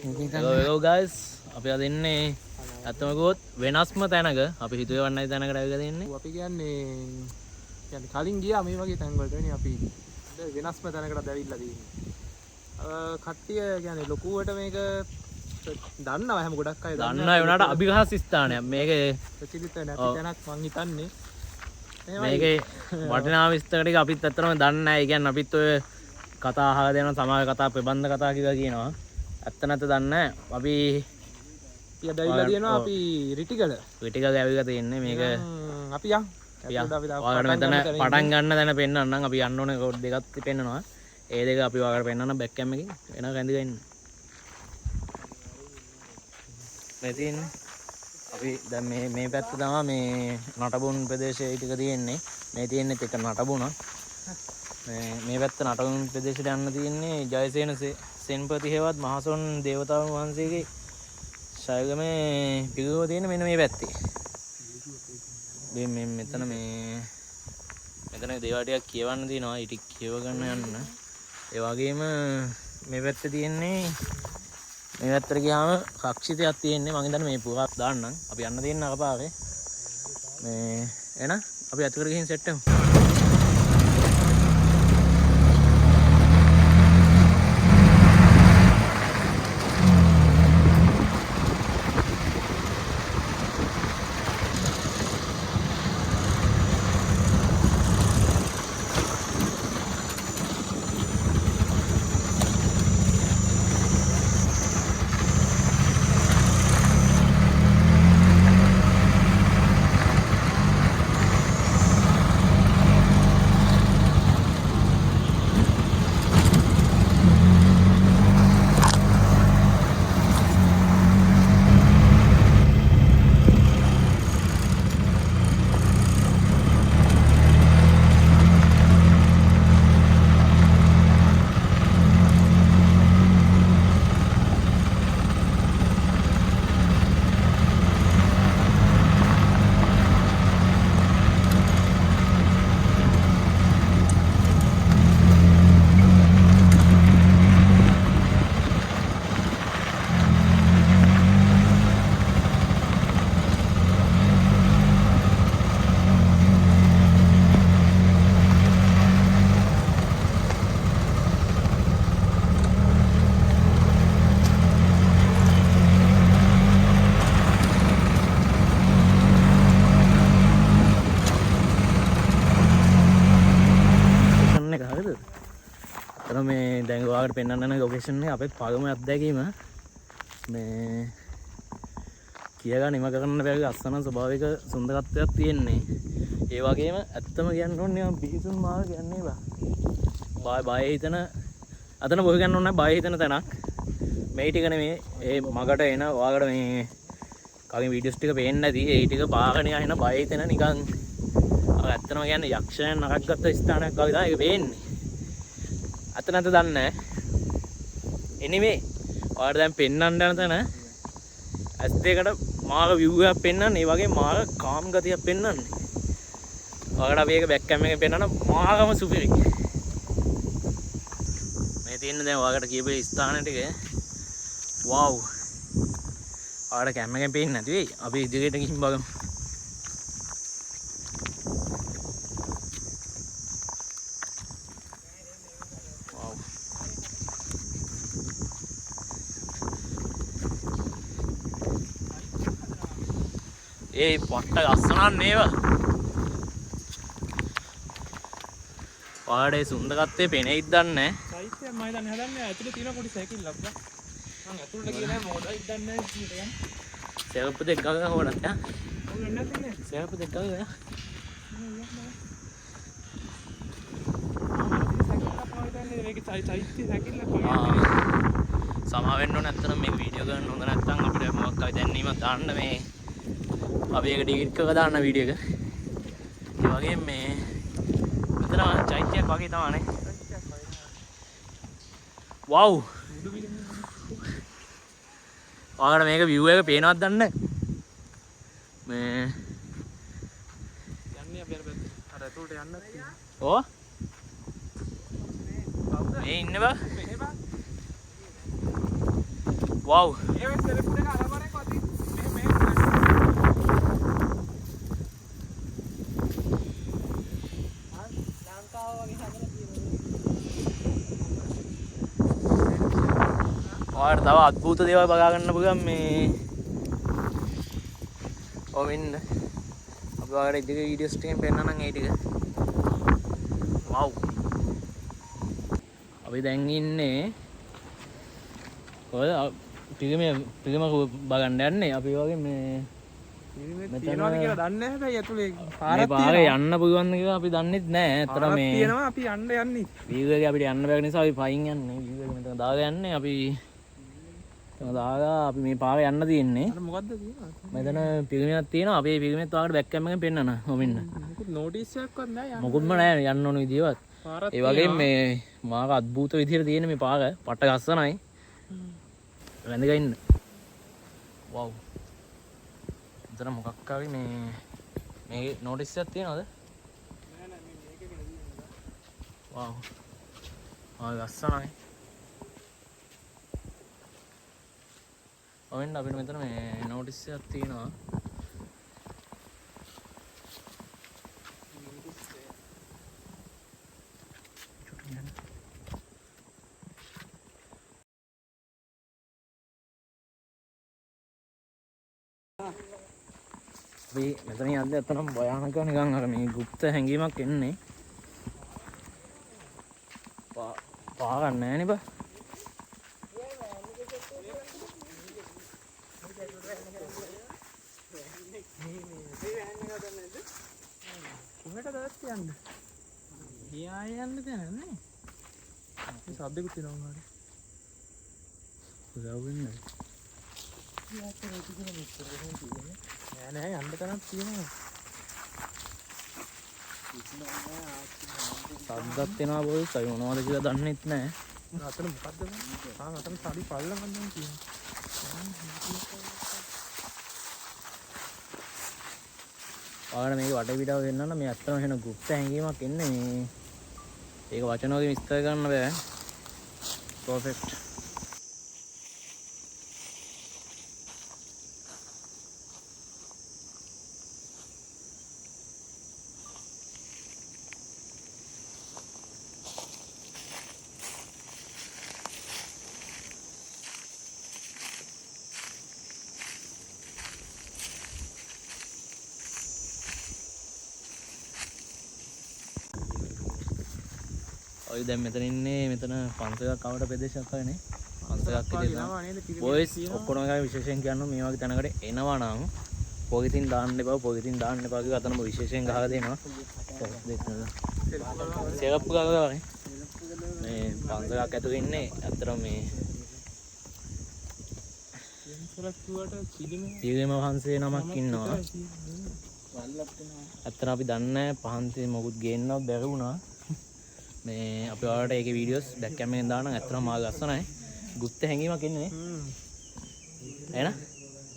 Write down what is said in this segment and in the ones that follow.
Hello guys, අපි අද ඉන්නේ අතම ගොත් වෙනස්ම තැනක. අපි හිතුවේ වන්නයි තැනකට ඇවිල්ලා තින්නේ. අපි කියන්නේ කලින් ගියා මේ වගේ තැන් වලට නේ අපි වෙනස්ම තැනකට ඇවිල්ලා තියෙන්නේ. කට්ටිය කියන්නේ ලොකුවට මේක දන්නවා හැම ගොඩක් අය දන්නවා ඒ වුණාට අභිඝාස ස්ථානයක්. මේකේ ප්‍රචලිත නැති තැනක් මං හිතන්නේ. මේකේ වටිනා විස්තර ටික අපිත් ඇත්තටම දන්නේ නැහැ. ඒ කියන්නේ අපිත් ඔය කතා අහලා දෙනවා සමාජ කතා ප්‍රබන්ධ කතා කියලා කියනවා. ඇත්ත නැත්ද දන්නේ නැහැ. අපි ඇවිල්ලා තියෙනවා අපි රිටිගල ඇවිල්ලා තියෙන්නේ මේක අපි යන් ඔයාලට මෙතන පටන් ගන්න තැන පෙන්නන්නම්. අපි යන්න ඕනේ කෝඩ් දෙකක් පෙන්නනවා. ඒ දෙක අපි ඔයාලට පෙන්නන්න බෑක් කැම් එකකින් එනවා කැඳිලා ඉන්න. මේ තියෙන්නේ අපි දැන් මේ පැත්ත තමයි මේ නටබුන් ප්‍රදේශයේ ටික තියෙන්නේ. මේ තියෙන්නේ එක නටබුණක්. මේ පැත්ත නටබුන් ප්‍රදේශයට යන්න තියෙන්නේ ජයසේන සෙන්පති හේවත් මහසොන් දේවතාවුන් වහන්සේගේ ශයගමේ පිළිගුව තියෙන මෙන්න මේ පැත්තේ. මෙතන මෙතන දේවල් ටිකක් කියවන්න තියෙනවා. ඊට කියව ගන්න යන්න. ඒ වගේම මේ පැත්තේ තියෙන්නේ මේ පැත්තට ගියාම කක්ෂිතයක් තියෙන්නේ. මම හිතන්නේ මේ පුරාක් දාන්නම්. අපි යන්න තියෙන අකපාරේ. මේ එන අපි අතකට ගිහින් සෙට් වෙමු. මේ දැන් ඔයාලට පෙන්වන්න යන ලොකේෂන් එක අපේ පළමු අත්දැකීම. මේ කියලා නිම කරන්න බැරි අස්සන ස්වභාවික සුන්දරත්වයක් තියෙන්නේ. ඒ වගේම ඇත්තම කියන්න ඕනේ මම බිහිසුන් මාව කියන්නේ බය හිතන අතන බොහ ගන්න ඕනේ බය හිතන තැනක්. මේ ටික නෙමේ ඒ මගට එන ඔයාලට මේ කලින් වීඩියෝස් ටික පේන්න ඇති. ඒ ටික පාගණ යන බය හිතෙන නිකන් ඇත්තම කියන්නේ යක්ෂයන් නරක් ගත්ත ස්ථානයක් වගේ තමයි ඒක පේන්නේ. අත නැත දන්නේ. එනිවේ ඔයාලට දැන් පෙන්වන්න යන තැන ඇස් දෙකට මාර view එකක් පෙන්වන්න. ඒ වගේ මාර කාම් ගතියක් පෙන්වන්න. ඔයාලට අපි ඒක බෑක් කැම් එකෙන් පෙන්වන්න මාරම සුපිරි. මේ තියෙන දැන් ඔයාලට කියපු ස්ථාන ටික වව්. ඔයාලට කැම් එකෙන් පේන්නේ නැති වෙයි. අපි ඉදිරියට ගිහින් බලමු. ඒ පොට්ට ලස්සනක් නේව. ඔයාලට ඒ සුන්දරත්වයේ පෙනෙයිද දන්නේ නැහැ. සයිට් එක මම හිතන්නේ හදන්නේ ඇතුලේ තියෙන පොඩි සයිකිල්ලක් බා. මම ඇතුලට ගියේ නැහැ මොඩයි දන්නේ නැහැ කීයට යන්න. සෙල්ප් දෙක ගන්න ඕනත් යා. ඔය නැත්නම් නේ. සෙල්ප් දෙක ගන්න යා. සමාවෙන්න ඕන නැත්තම් මේක වීඩියෝ ගන්න හොඳ නැත්තම් අපිට මොකක් හරි දැනීමක් දාන්න මේ අපි ඒක ඩිලීට් කරලා දාන්න වීඩියෝ එක. ඒ වගේම මේ මෙතන චෛත්‍යයක් වගේ තමයි නේ. වව්. ඔයාලට මේක view එක පේනවද දන්නේ මේ යන්නේ අපි අර ඇතුලට යන්නත් තියෙනවා. ඕ මේ ඉන්න බා වව් ඒ වෙස් ටෙලිෆෝන් එක අරබරේ කොති මේ ලංකාව වගේ හදලා තියෙනවා. ඔයාලට තව අద్භූත දේවල් බලා ගන්න පුළුවන් මේ ඔවින්න අපි ඔයාලට ඉදිරි වීඩියෝස් ටිකෙන් පෙන්නන්නම් ඒ ටික. වව් අපි දැන් ඉන්නේ ඔය පිළිම බලන්න යන්නේ අපි වගේ මේ තියනවාද කියලා දන්නේ නැහැ හැබැයි ඇතුලේ මේ පාරක් පාරේ යන්න පුළුවන් කියලා අපි දන්නෙත් නැහැ. අතර මේ තියෙනවා අපි යන්න යන්නේ. වීව් එකේ අපිට යන්න බැරි නිසා අපි පයින් යන්නේ. වීව් එක මෙතන දාලා යන්නේ අපි මෙතන දාලා අපි මේ පාරේ යන්න තියෙන්නේ. අර මොකද්ද තියෙනවා? මෙතන පිළිමයක් තියෙනවා. අපි මේ පිළිමෙත් ඔයාලට බෑක් කැම් එකෙන් පෙන්නන. ඔමින්න. මොකුත් නෝටිස් එකක්වත් නැහැ යන්න. මොකුත්ම නැහැ යන්න ඕන විදියවත්. පාරක් ඒ වගේම මේ මාක අద్භූත විදියට තියෙන මේ පාර පට ගස්සනයි. වැඳගෙන ඉන්න. වව්. මෙතන මොකක් හරි මේ නෝටිස් එකක් තියෙනවද? නෑ නෑ මේ මේකේ නෙවෙයි. වව්. ආ ගස්සනයි. ඔවෙන්න අපිට මෙතන මේ නෝටිස් එකක් තියෙනවා. අපි මෙතන යද්දී අතනම් භයානක නිකන් අර මේ গুপ্ত හැංගීමක් එන්නේ. පාගන්න නැහැ නේ බා. කොහෙටද යන්නේ? ගියා යන්න දෙන්නේ නැහැ. මේ සද්දෙකුත් එනවා හරි. උදව් වෙන්නේ. නෑ නෑ යන්න තැනක් තියෙනවා. සද්දත් එනවා බොයිස්. අපි මොනවද කියලා දන්නෙත් නැහැ. අතන මොකද්ද බං? අතන සාඩි පල්ලම් ගන්න තියෙනවා. ඔයාලට මේක වටපිටාව වෙන්නන්න මේ අත්තම වෙන গুপ্ত හැංගීමක් එන්නේ මේ. ඒක වචන වලින් විස්තර කරන්න බෑ. පර්ෆෙක්ට්. ඔය දැන් මෙතන ඉන්නේ මෙතන පන්සලක් කවට ප්‍රදේශයක් වගේ පන්සලක් විදියට බොයිස් ඔක්කොම එකයි විශේෂයෙන් කියනවා මේ වගේ තැනකට එනවා නම් පොකිතින් දාන්න එපා පොකිතින් දාන්න එපා කියලා අතනම විශේෂයෙන් ගහලා දෙනවා සෙලප්පු ගහලා වගේ මේ පන්සලක් ඇතුලේ ඉන්නේ අතරම මේ පිළිම වහන්සේ නමක් ඉන්නවා අතන අපි දන්නේ පහන්ති මොකුත් ගේන්නවත් බැරි වුණා මේ අපි ඔයාලට ඒකේ වීඩියෝස් බෑක් කැම් එකෙන් දානවා ඇත්තටම මා ලස්සනයි ගුප්ත හැංගීමක් ඉන්නේ නේ එහෙනම්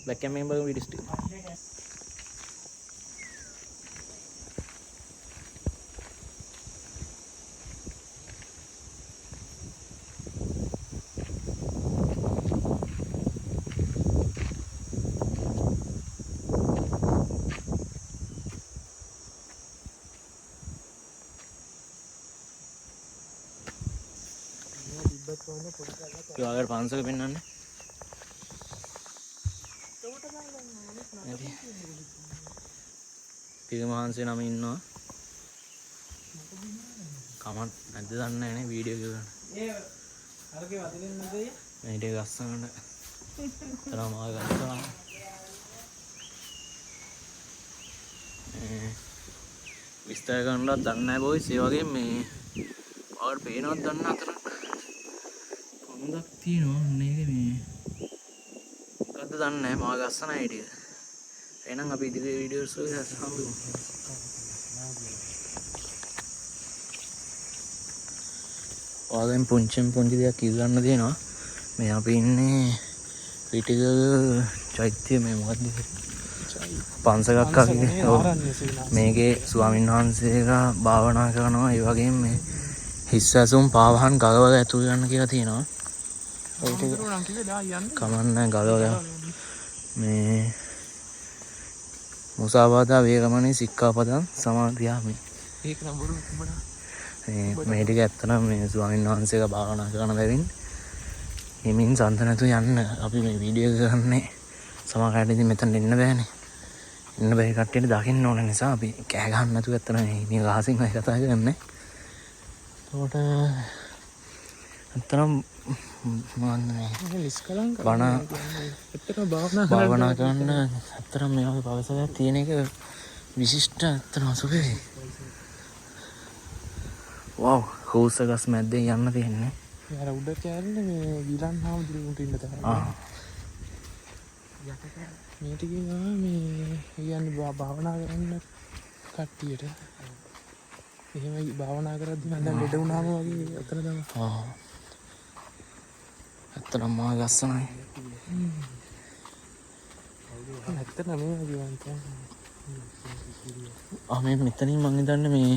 බෑක් කැම් එකෙන් බලමු වීඩියෝස් ටික ඔයාලට පන්සල පෙන්නන්නේ පිළිම වහන්සේ නම ඉන්නවා කමන්ට් නැද්ද දන්නේ නැහැ නේ වීඩියෝ එක ගන්න අරගේ වදින්න නැදේ මේ ටික ගස්සන්න තරම ආව ගන්නවා විස්තර කරන්නවත් දන්නේ නැහැ බොයිස් ඒ වගේ මේ ඔයාලට පේනවත් දන්න අතර පොන්දක් තියෙනවා මේක මේ මොකද්ද දන්නේ නැහැ මාව ගස්සන අය ටික එහෙනම් අපි ඉදිරි වීඩියෝස් වල හම්බෙමු ඔයාගෙන් පුංචි දෙයක් ඉල්ලන්න තියෙනවා මේ අපි ඉන්නේ පිටිගල චෛත්‍ය මේ මොකද්ද පන්සලක් වගේ මේකේ ස්වාමීන් වහන්සේලා භාවනා කරනවා ඒ වගේම මේ හිස් ඇසුම් පාවහන් ගලවලා ඇතුල් යන්න කියලා තියෙනවා හාමුදුරුවෝ නම් කිව්වේ දා යන්න. කමන්න ගලවලා මේ මුසාවාදා වේරමණී සික්ඛාපදං සමාදියාමි. ඒක නම් බොරු උඹලා. මේ ටික ඇත්තනම් මේ ස්වාමීන් වහන්සේලා භාවනා කරන බැවින් හිමින් සන්ත නැතුව යන්න අපි මේ වීඩියෝ එක කරන්නේ. සමහරවිට ඉතින් මෙතන එන්න බෑනේ. එන්න බැරි කට්ටියට දකින්න ඕන නිසා අපි කෑ ගහන්න නැතුව ඇත්තට මේ රහසින් අය කතා කරන්නේ. ඒකට ඇත්තනම් මොනවද මේ නිස්කලංක බණ ඇත්තටම භාවනා කරන්න ඇත්තටම මේ වගේ පවසලක් තියෙන එක විශිෂ්ට ඇත්තටම සුපිරි. වව් හොස්ස ගස් මැද්දේ යන්න තියෙන්නේ. යාර උඩ කෑල්ලේ මේ ගිලන් හාමුදුරුවන්ට ඉන්න තමයි. මේ ටිකේ මේ කියන්නේ භාවනා කරන්න කට්ටියට එහෙම භාවනා කරද්දි මම දැන් ලෙඩ වුණාම වගේ අතන තමයි. ඇත්තටම මා ලස්සනයි. ඇත්තටම මේ වගේ වන්තය. මේ මෙතනින් මං හිතන්නේ මේ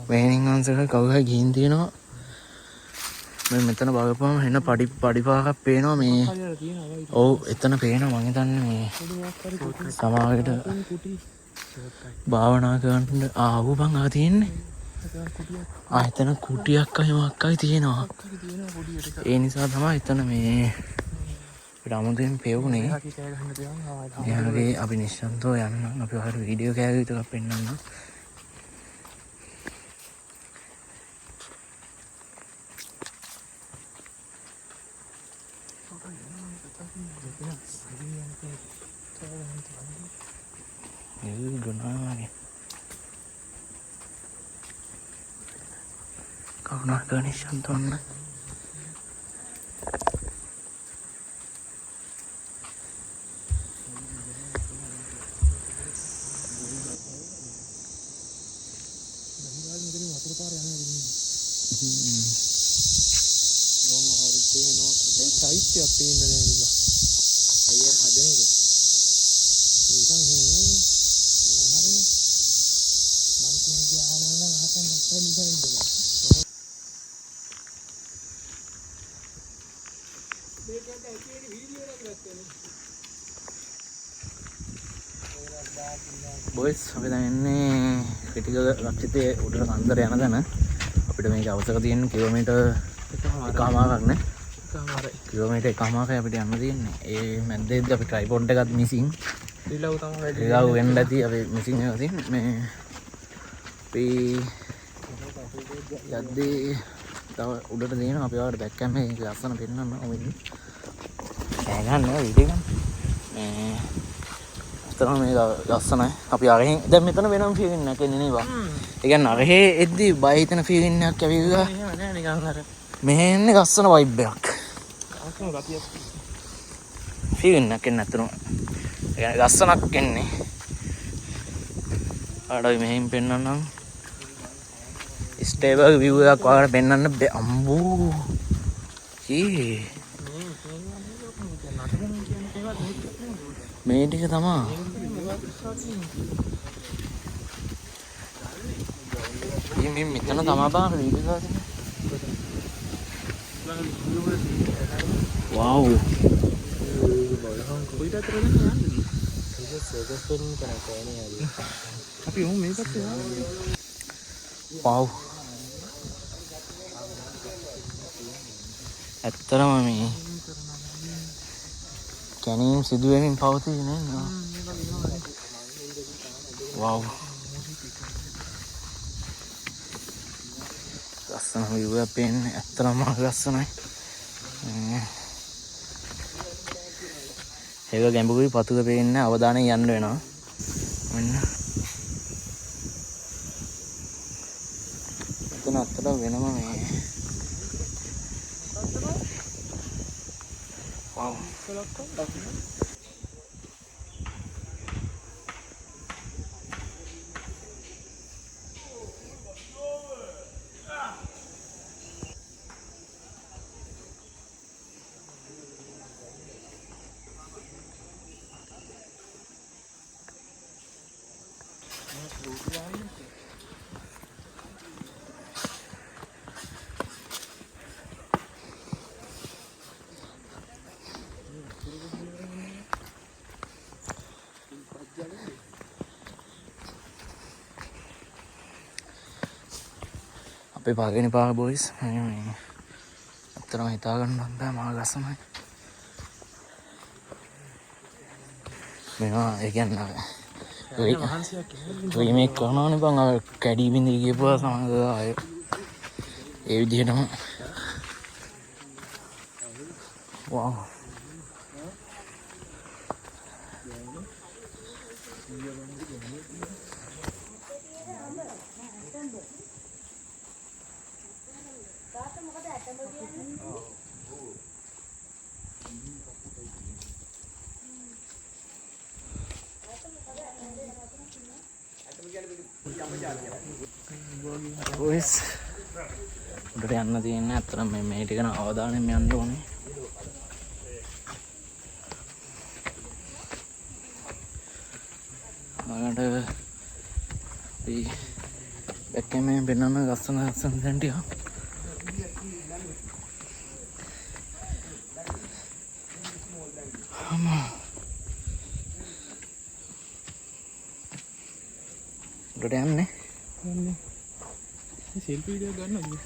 වේනින් වංශක කවුරු හරි ගිහින් තියෙනවා. මේ මෙතන බලපුවම එන පඩිපාකක් පේනවා මේ. ඔව් එතන පේනවා මං හිතන්නේ මේ සමාවෙට භාවනා කරන්න ආවුපන් ආ තියෙන්නේ. එතන කුටියක් අයමක්කයි තියෙනවා. ඒ නිසා තමයි එතන මේ අමුතුවෙන් පෙවුනේ. එයාගේ අපි නිශ්ශබ්දව යන්න අපි ඔයාලට වීඩියෝ කෑලි විතරක් පෙන්නන්න. ගුණාගේ කවුනාක නිශ්ශබ්ද වන්න. චෛත්‍යයක් පේන්න නෑ නේ බා. අයියර හදන එක. ඒක මෙහෙ හරිනේ. මං කියන්නේ ආනන හතන් නැත්නම් ඉඳලා. මේකට ඇතුලේ වීඩියෝ එකක් ගත්තනේ. බොයිස් අපි දැන් එන්නේ ක්‍රිටිකල් රක්ෂිතයේ උඩට අන්දර යන තැන. අපිට මේක අවසර තියෙන කිලෝමීටර් එකමාරක් නේ. කිලෝමීටර් එකමාරයි අපිට යන්න තියෙන්නේ. ඒ මැද්දේදී අපි ට්‍රයිපොඩ් එකත් මිසින්. රිලව් තමයි වැඩි. රිලව් වෙන්න ඇති අපි මිසින් එකක් තියෙන්නේ. මේ අපි යද්දී තව උඩට තියෙනවා. අපි ඔයාලට බෑක් කැමරේ එක ලස්සන පෙන්නන්න ඕනෙ. කෑ ගන්න වීඩියෝ ගන්න. මේ අතරම මේක ලස්සනයි. අපි අරගෙන දැන් මෙතන වෙනම ෆීලින් එකක් එන්නේ නේද? ඒ කියන්නේ අරහේ එද්දි බය හිතෙන ෆීලින් එකක් ඇවිල්ලා එහෙම නෑ නිකන් අර මෙහෙ එන්නේ ලස්සන වයිබ් එකක්. අවසන් ගතියක්. ෆීලින් එකක් එන්නේ නැතුණු. ඒ කියන්නේ ලස්සනක් එන්නේ. ආඩයි මෙහෙන් පෙන්නන්නම්. ස්ටේබල් view එකක් වගේ පෙන්නන්න බෑ. අම්බෝ. කී මේ ටික තමයි. මේ මෙතන තමයි බාන වීඩියෝ එකක්. වව්. කොයි පැත්තටද යන්නේ? ඒක සර්කස් ෆිල්ම් කරා කෑනේ ආදී. අපි ඔහොම මේ පැත්තේ යනවා. වව්. ඇත්තටම මේ කැනීම් සිදුවෙමින් පවතී නේද? වව්. ලස්සන view එකක් පේන්නේ. ඇත්තටම ලස්සනයි. ඒක ගැඹුරුයි පතුල පේන්නේ අවදානෙන් යන්න වෙනවා. මෙන්න. එතන අත්තට වෙනම මේ. වව්. අපේ පාගෙන පාර බොයිස් අත්තරම හිතාගන්න බෑ මහ ලස්සනයි මේවා ඒ කියන්නේ රීමේක් කරනවනේ බං අර කැඩී බින්දී ගියපුවා සමහර අය ඒ විදිහටම වව් බොයිස් උඩට යන්න තියෙන්නේ අතරම මේ ටික න අවදානෙන් යන්න ඕනේ මගට අපි බැක්කෙන් පෙන්නන්න ගස්සන දැන් ටික උඩට යන්නේ සෙල්ෆි වීඩියෝ ගන්නවද?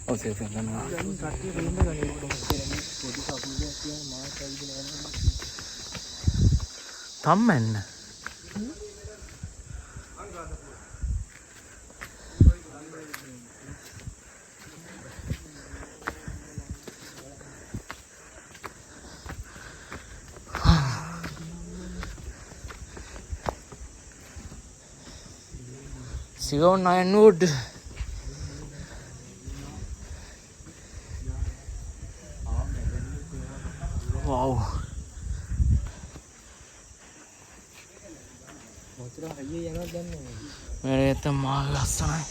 ඔව් සෙල්ෆි ගන්නවා. කට්ටිය දෙන්න ගන්නේ පොඩි කපුලක් කියන මාත් ඇවිදලා යනවා. තම්මන්න. Sigon Ironwood. Wow. Mereka malas sangat.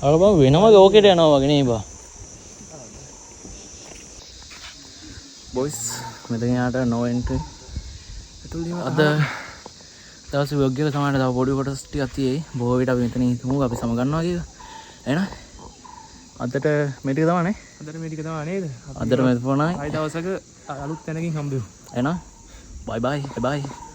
අර බං වෙනම ලෝකෙට යනවා වගේ නේ බා. බොයිස් මෙතන යාට no entry. අද දවස් ව්ලොග් එක තමයි තව පොඩි කොටස් ටිකක් තියෙයි. බොහෝ විට අපි මෙතන හිටමු අපි සම ගන්නවා කියලා. එහෙනම් අදට මේ ටික තමයි නේ. අදට මේ ටික තමයි නේද? අදට මේ ෆෝනයි. ආයි දවසක අලුත් තැනකින් හම්බෙමු. එහෙනම් bye bye bye.